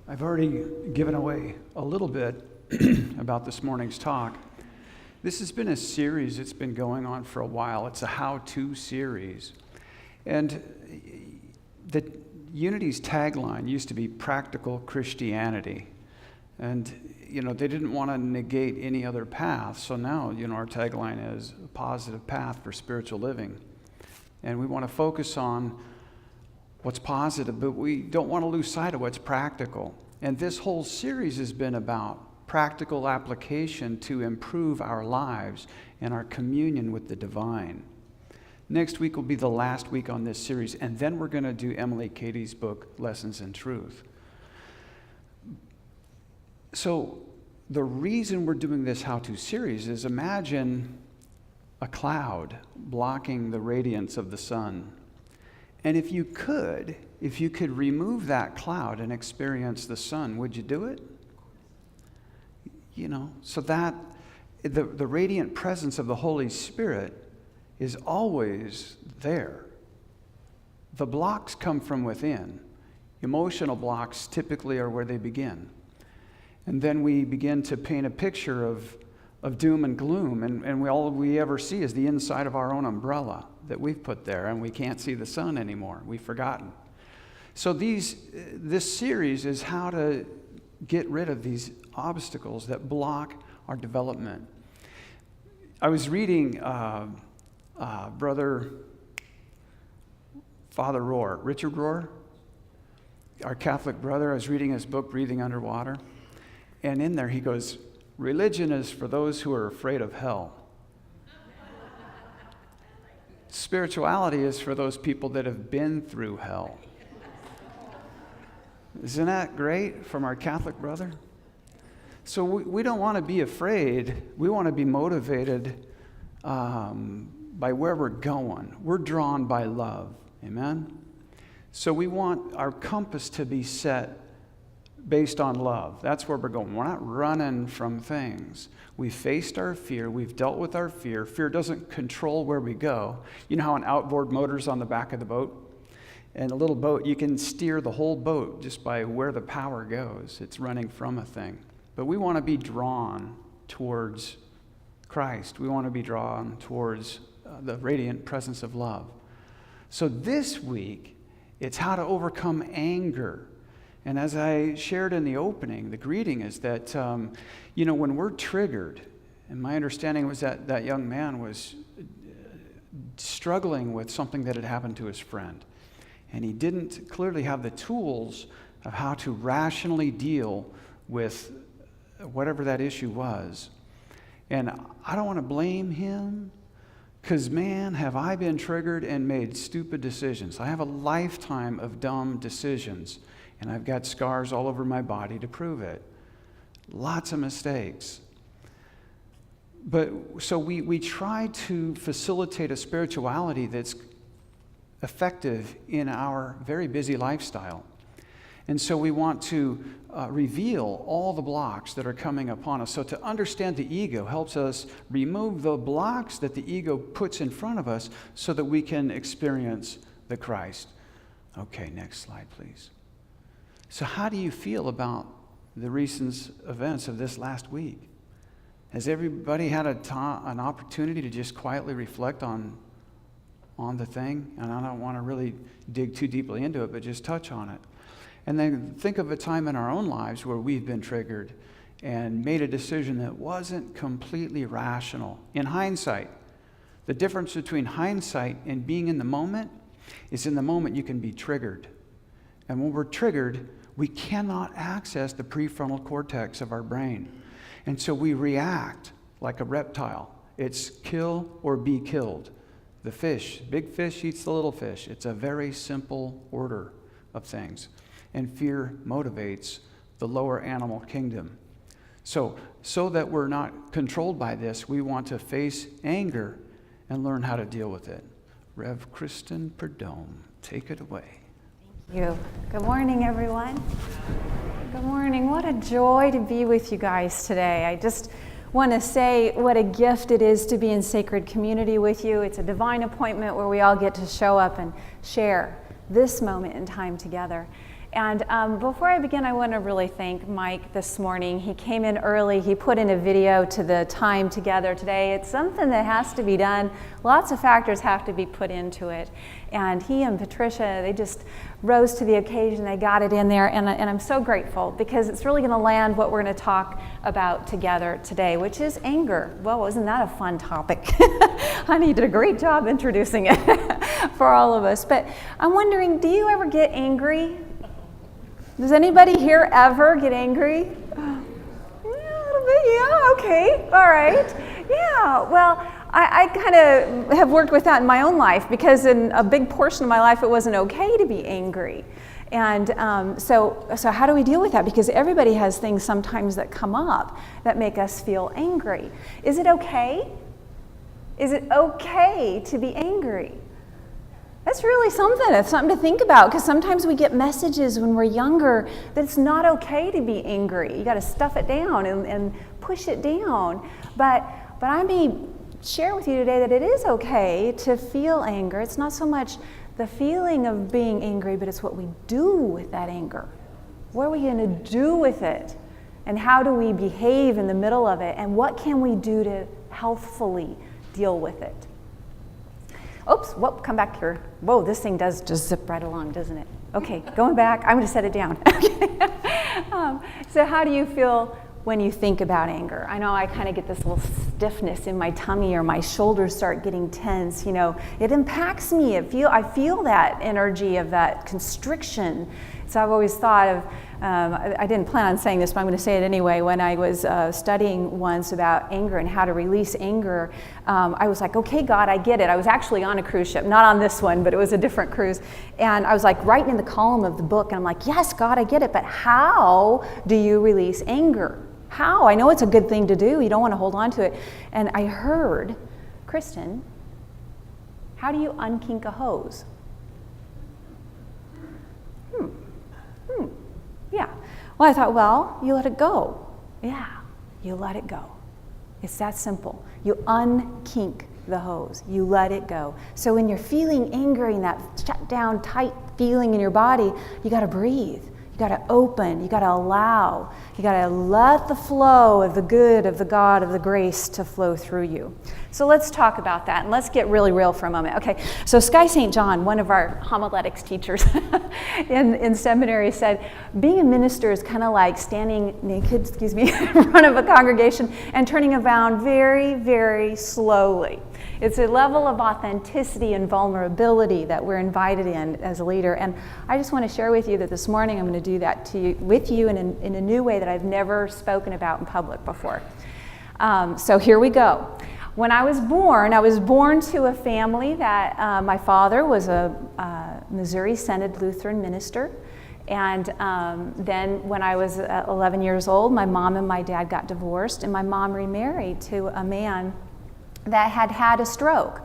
I've already given away a little bit about this morning's talk. This has been a series that's been going on for a while. It's a how-to series. And the Unity's tagline used to be practical Christianity. And, they didn't want to negate any other path. So now, our tagline is a positive path for spiritual living. And we want to focus on what's positive, but we don't want to lose sight of what's practical. And this whole series has been about practical application to improve our lives and our communion with the divine. Next week will be the last week on this series, and then we're going to do Emily Cady's book, Lessons in Truth. So the reason we're doing this how-to series is imagine a cloud blocking the radiance of the sun. And if you could remove that cloud and experience the sun, would you do it? So that the radiant presence of the Holy Spirit is always there. The blocks come from within. Emotional blocks typically are where they begin. And then we begin to paint a picture of doom and gloom, and all we ever see is the inside of our own umbrella that we've put there, and we can't see the sun anymore. We've forgotten. So this series is how to get rid of these obstacles that block our development. I was reading Father Rohr, Richard Rohr, our Catholic brother. I was reading his book, Breathing Underwater, and in there he goes, "Religion is for those who are afraid of hell. Spirituality is for those people that have been through hell." Isn't that great from our Catholic brother? So we don't want to be afraid. We want to be motivated by where we're going. We're drawn by love. Amen? So we want our compass to be set based on love. That's where we're going. We're not running from things. We faced our fear. We've dealt with our fear. Fear doesn't control where we go. You know how an outboard motor's on the back of the boat? And a little boat, you can steer the whole boat just by where the power goes. It's running from a thing. But we want to be drawn towards Christ. We want to be drawn towards the radiant presence of love. So this week, it's how to overcome anger. And as I shared in the opening, the greeting is that, when we're triggered, and my understanding was that that young man was struggling with something that had happened to his friend. And he didn't clearly have the tools of how to rationally deal with whatever that issue was. And I don't want to blame him, because, man, have I been triggered and made stupid decisions. I have a lifetime of dumb decisions. And I've got scars all over my body to prove it. Lots of mistakes. But so we try to facilitate a spirituality that's effective in our very busy lifestyle. And so we want to reveal all the blocks that are coming upon us. So to understand the ego helps us remove the blocks that the ego puts in front of us so that we can experience the Christ. Okay, next slide, please. So how do you feel about the recent events of this last week? Has everybody had an opportunity to just quietly reflect on the thing? And I don't want to really dig too deeply into it, but just touch on it. And then think of a time in our own lives where we've been triggered and made a decision that wasn't completely rational. In hindsight, the difference between hindsight and being in the moment is in the moment you can be triggered. And when we're triggered, we cannot access the prefrontal cortex of our brain. And so we react like a reptile. It's kill or be killed. The fish, big fish eats the little fish. It's a very simple order of things. And fear motivates the lower animal kingdom. So that we're not controlled by this, we want to face anger and learn how to deal with it. Rev. Kristen Preudhomme, take it away. Thank you. Good morning, everyone. Good morning. What a joy to be with you guys today. I just want to say what a gift it is to be in sacred community with you. It's a divine appointment where we all get to show up and share this moment in time together. And before I begin, I want to really thank Mike this morning. He came in early. He put in a video to the time together today. It's something that has to be done. Lots of factors have to be put into it. And he and Patricia, they just rose to the occasion. They got it in there. And I'm so grateful because it's really going to land what we're going to talk about together today, which is anger. Well, wasn't that a fun topic? Honey, you did a great job introducing it for all of us. But I'm wondering, do you ever get angry? Does anybody here ever get angry? Yeah, a little bit, yeah, okay, all right. Yeah, well, I kind of have worked with that in my own life because in a big portion of my life it wasn't okay to be angry. And so how do we deal with that? Because everybody has things sometimes that come up that make us feel angry. Is it okay? Is it okay to be angry? That's really something. It's something to think about because sometimes we get messages when we're younger that it's not okay to be angry. You got to stuff it down and push it down. But I may share with you today that it is okay to feel anger. It's not so much the feeling of being angry, but it's what we do with that anger. What are we going to do with it? And how do we behave in the middle of it? And what can we do to healthfully deal with it? Oops, whoop, come back here. Whoa, this thing does just zip right along, doesn't it? Okay, going back, I'm gonna set it down. So how do you feel when you think about anger? I know I kind of get this little stiffness in my tummy or my shoulders start getting tense. You know, it impacts me. I feel that energy of that constriction. So I've always thought of, I didn't plan on saying this, but I'm going to say it anyway. When I was studying once about anger and how to release anger, I was like, okay, God, I get it. I was actually on a cruise ship, not on this one, but it was a different cruise. And I was like writing in the column of the book, and I'm like, yes, God, I get it, but how do you release anger? How? I know it's a good thing to do. You don't want to hold on to it. And I heard, Kristen, how do you unkink a hose? Yeah. Well, I thought, well, you let it go. Yeah, you let it go. It's that simple. You unkink the hose. You let it go. So when you're feeling angry and that shut down, tight feeling in your body, you got to breathe. You got to open. You got to allow. You got to let the flow of the good, of the God, of the grace to flow through you. So let's talk about that, and let's get really real for a moment. Okay, so Sky St. John, one of our homiletics teachers in seminary, said, being a minister is kind of like standing naked, in front of a congregation and turning around very, very slowly. It's a level of authenticity and vulnerability that we're invited in as a leader. And I just want to share with you that this morning I'm going to do that with you in a new way that I've never spoken about in public before. So here we go. When I was born to a family that my father was a Missouri Synod Lutheran minister. And then when I was 11 years old, my mom and my dad got divorced, and my mom remarried to a man that had had a stroke.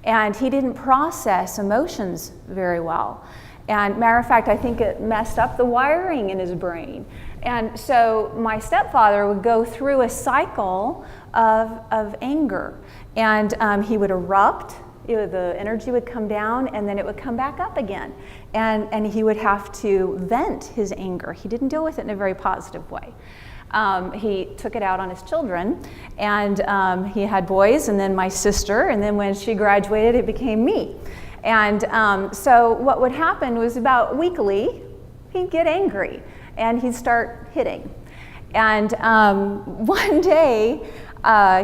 And he didn't process emotions very well. And matter of fact, I think it messed up the wiring in his brain. And so my stepfather would go through a cycle of anger. And he would erupt, the energy would come down, and then it would come back up again. And he would have to vent his anger. He didn't deal with it in a very positive way. He took it out on his children, and he had boys, and then my sister, and then when she graduated, it became me. And so what would happen was about weekly, he'd get angry, and he'd start hitting. And one day,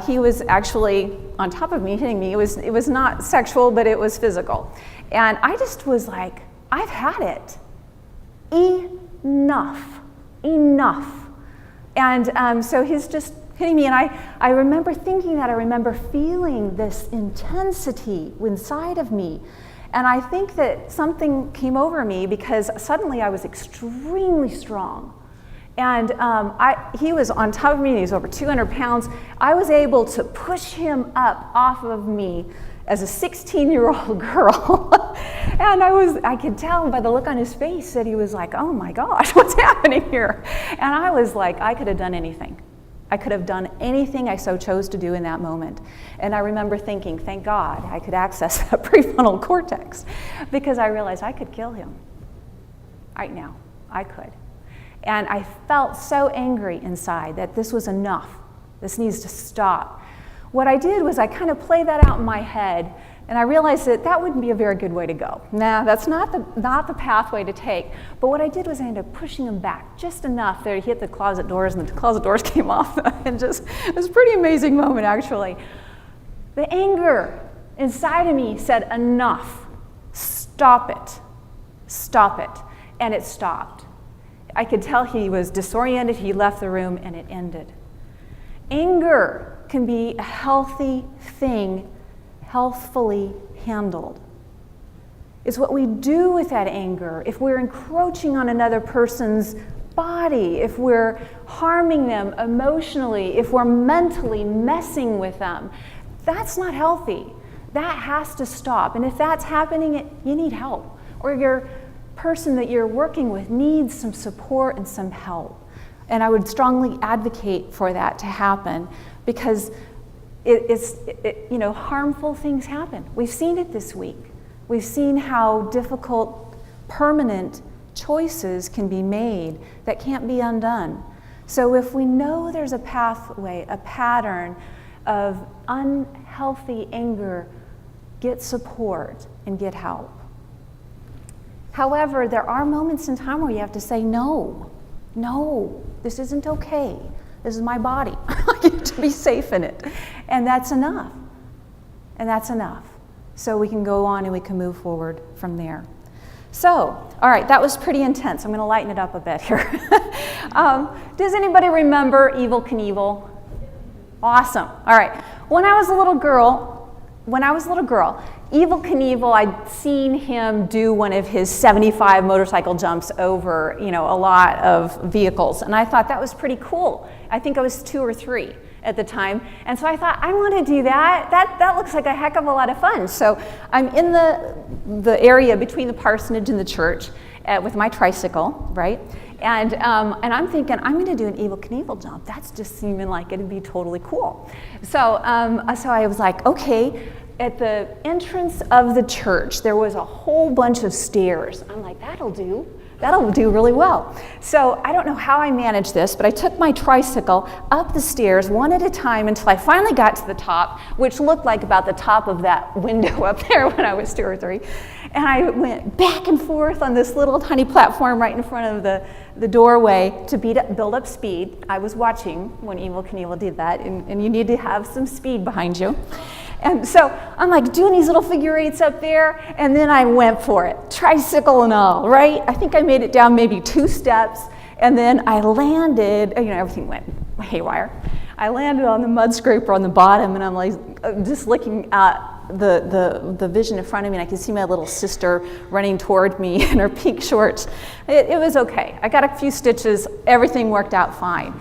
he was actually on top of me, hitting me. It was not sexual, but it was physical. And I just was like, I've had it. Enough. And so he's just hitting me, and I remember thinking that. I remember feeling this intensity inside of me. And I think that something came over me because suddenly I was extremely strong. And he was on top of me, and he was over 200 pounds. I was able to push him up off of me as a 16-year-old girl. And I could tell by the look on his face that he was like, oh my gosh, what's happening here? And I was like, I could have done anything. I could have done anything I so chose to do in that moment. And I remember thinking, thank God I could access that prefrontal cortex, because I realized I could kill him right now. I could. And I felt so angry inside that this was enough. This needs to stop. What I did was I kind of played that out in my head, and I realized that that wouldn't be a very good way to go. Nah, that's not the pathway to take. But what I did was I ended up pushing him back just enough there to hit the closet doors, and the closet doors came off. And just, it was a pretty amazing moment, actually. The anger inside of me said, enough. Stop it. Stop it. And it stopped. I could tell he was disoriented. He left the room, and it ended. Anger can be a healthy thing, healthfully handled. It's what we do with that anger. If we're encroaching on another person's body, if we're harming them emotionally, if we're mentally messing with them, that's not healthy. That has to stop. And if that's happening, you need help. Or your person that you're working with needs some support and some help. And I would strongly advocate for that to happen, because harmful things happen. We've seen it this week. We've seen how difficult, permanent choices can be made that can't be undone. So if we know there's a pathway, a pattern of unhealthy anger, get support and get help. However, there are moments in time where you have to say, no, this isn't okay. This is my body. I need to be safe in it. And that's enough. And that's enough. So we can go on and we can move forward from there. So, all right, that was pretty intense. I'm going to lighten it up a bit here. Does anybody remember Evel Knievel? Awesome. All right. When I was a little girl, Evel Knievel, I'd seen him do one of his 75 motorcycle jumps over, a lot of vehicles, and I thought that was pretty cool. I think I was 2 or 3 at the time, and so I thought, I want to do that. That looks like a heck of a lot of fun. So I'm in the area between the parsonage and the church with my tricycle, right? And I'm thinking, I'm going to do an Evel Knievel jump. That's just seeming like it'd be totally cool. So I was like, okay. At the entrance of the church, there was a whole bunch of stairs. I'm like, that'll do really well. So I don't know how I managed this, but I took my tricycle up the stairs one at a time until I finally got to the top, which looked like about the top of that window up there when I was 2 or 3. And I went back and forth on this little tiny platform right in front of the doorway to build up speed. I was watching when Evel Knievel did that, and you need to have some speed behind you. And so I'm like doing these little figure eights up there, and then I went for it, tricycle and all, right? I think I made it down maybe 2 steps, and then I landed, everything went haywire. I landed on the mud scraper on the bottom, and I'm like just looking at the vision in front of me, and I could see my little sister running toward me in her pink shorts. It was okay. I got a few stitches. Everything worked out fine.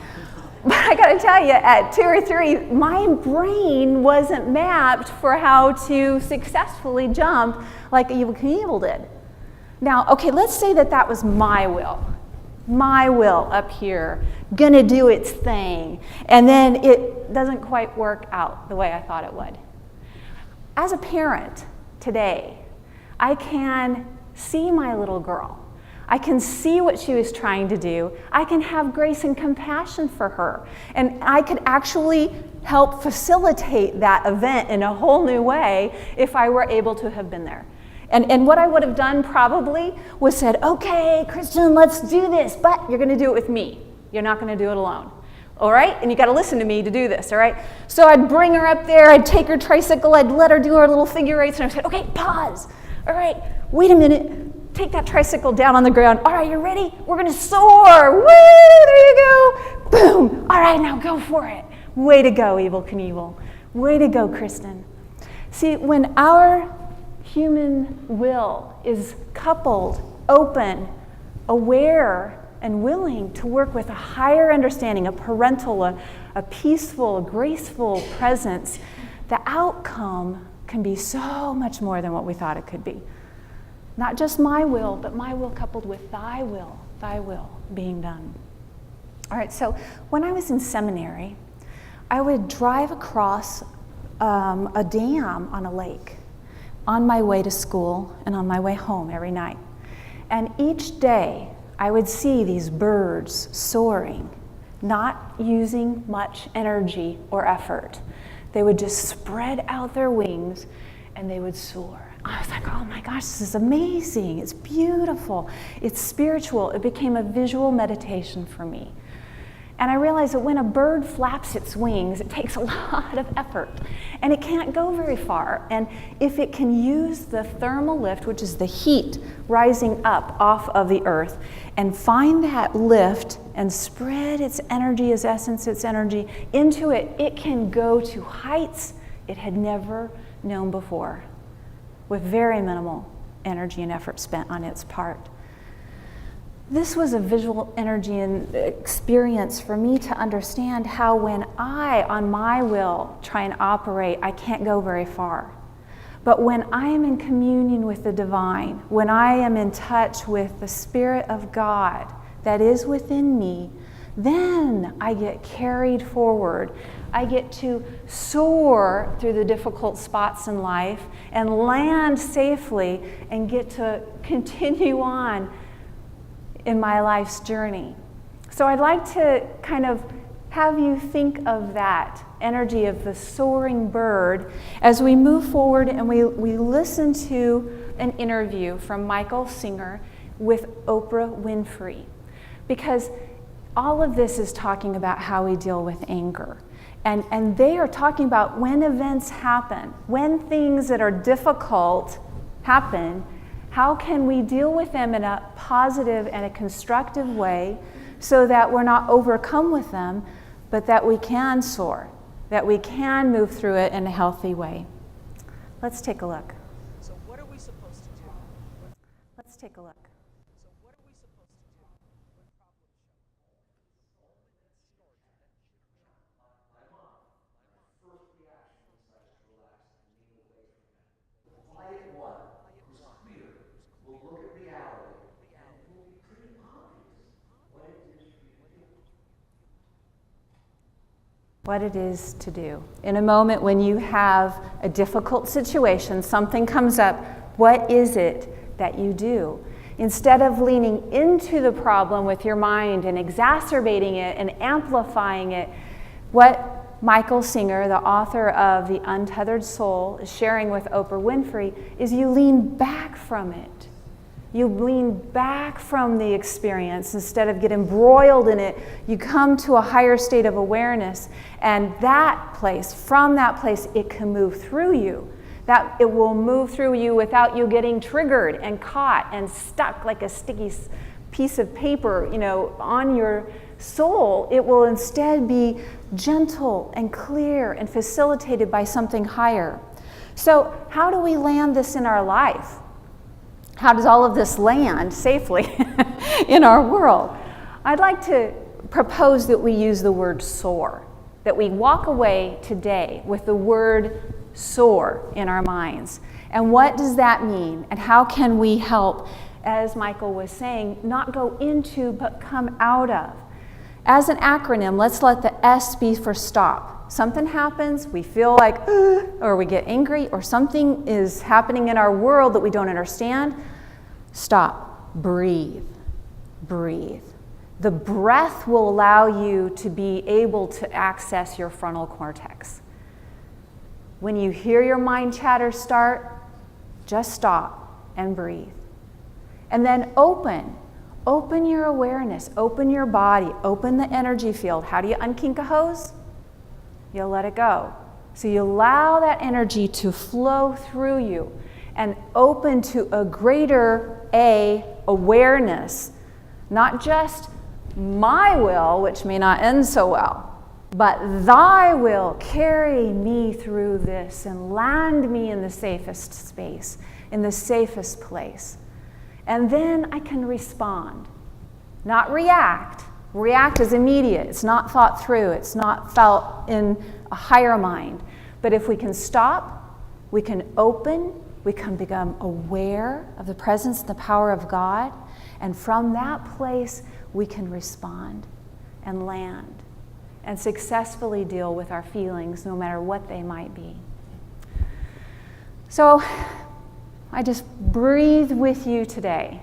But I got to tell you, at 2 or 3, my brain wasn't mapped for how to successfully jump like Evel Knievel did. Now, okay, let's say that was my will up here, gonna do its thing, and then it doesn't quite work out the way I thought it would. As a parent today, I can see my little girl. I can see what she was trying to do. I can have grace and compassion for her. And I could actually help facilitate that event in a whole new way if I were able to have been there. And what I would have done probably was said, okay, Kristen, let's do this, but you're gonna do it with me. You're not gonna do it alone. All right? And you gotta listen to me to do this, all right? So I'd bring her up there, I'd take her tricycle, I'd let her do her little figure eights, and I said, okay, pause. All right, wait a minute. Take that tricycle down on the ground. All right, you ready? We're gonna soar. Woo, there you go. Boom. All right, now go for it. Way to go, Evel Knievel. Way to go, Kristen. See, when our human will is coupled, open, aware, and willing to work with a higher understanding, a parental, a peaceful, graceful presence, the outcome can be so much more than what we thought it could be. Not just my will, but my will coupled with thy will being done. All right, so when I was in seminary, I would drive across a dam on a lake on my way to school and on my way home every night. And each day, I would see these birds soaring, not using much energy or effort. They would just spread out their wings and they would soar. I was like, oh my gosh, this is amazing. It's beautiful. It's spiritual. It became a visual meditation for me. And I realized that when a bird flaps its wings, it takes a lot of effort and it can't go very far. And if it can use the thermal lift, which is the heat rising up off of the earth, and find that lift and spread its energy, its essence, its energy into it, it can go to heights it had never known before with very minimal energy and effort spent on its part. This was a visual energy and experience for me to understand how when I, on my will, try and operate, I can't go very far. But when I am in communion with the divine, when I am in touch with the Spirit of God that is within me, then I get carried forward. I get to soar through the difficult spots in life and land safely and get to continue on in my life's journey. So I'd like to kind of have you think of that energy of the soaring bird as we move forward and we listen to an interview from Michael Singer with Oprah Winfrey. Because all of this is talking about how we deal with anger. And they are talking about when events happen, when things that are difficult happen, how can we deal with them in a positive and a constructive way so that we're not overcome with them, but that we can soar, that we can move through it in a healthy way. Let's take a look. So what are we supposed to do? Let's take a look. So what are we supposed to do when problems show? Quiet one who's clear will look at reality and it will be pretty obvious what it is for you to do. What it is to do. In a moment when you have a difficult situation, something comes up, what is it that you do? Instead of leaning into the problem with your mind and exacerbating it and amplifying it, what Michael Singer, the author of The Untethered Soul, is sharing with Oprah Winfrey is you lean back from it. You lean back from the experience instead of get embroiled in it. You come to a higher state of awareness, and that place, from that place, it can move through you. That it will move through you without you getting triggered and caught and stuck like a sticky piece of paper, on your soul. It will instead be gentle and clear and facilitated by something higher. So how do we land this in our life? How does all of this land safely in our world? I'd like to propose that we use the word soar, that we walk away today with the word soar in our minds. And what does that mean? And how can we help, as Michael was saying, not go into but come out of? As an acronym, let's let the S be for stop. Something happens, we feel like, or we get angry, or something is happening in our world that we don't understand. Stop. Breathe. Breathe. The breath will allow you to be able to access your frontal cortex. When you hear your mind chatter start, just stop and breathe. And then open. Open your awareness. Open your body. Open the energy field. How do you unkink a hose? You let it go. So you allow that energy to flow through you and open to a greater awareness, not just my will, which may not end so well, but thy will carry me through this and land me in the safest space, in the safest place. And then I can respond, not react. React is immediate. It's not thought through. It's not felt in a higher mind. But if we can stop, we can open, we can become aware of the presence and the power of God. And from that place, we can respond and land and successfully deal with our feelings, no matter what they might be. So I just breathe with you today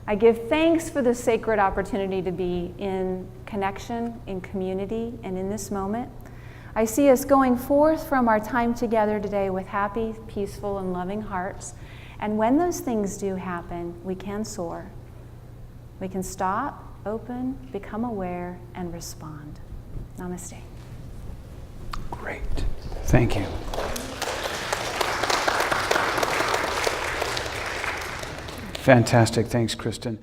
I give thanks for the sacred opportunity to be in connection, in community, and in this moment. I see us going forth from our time together today with happy, peaceful, and loving hearts. And when those things do happen, we can soar. We can stop, open, become aware, and respond. Namaste. Great. Thank you. Fantastic. Thanks, Kristen.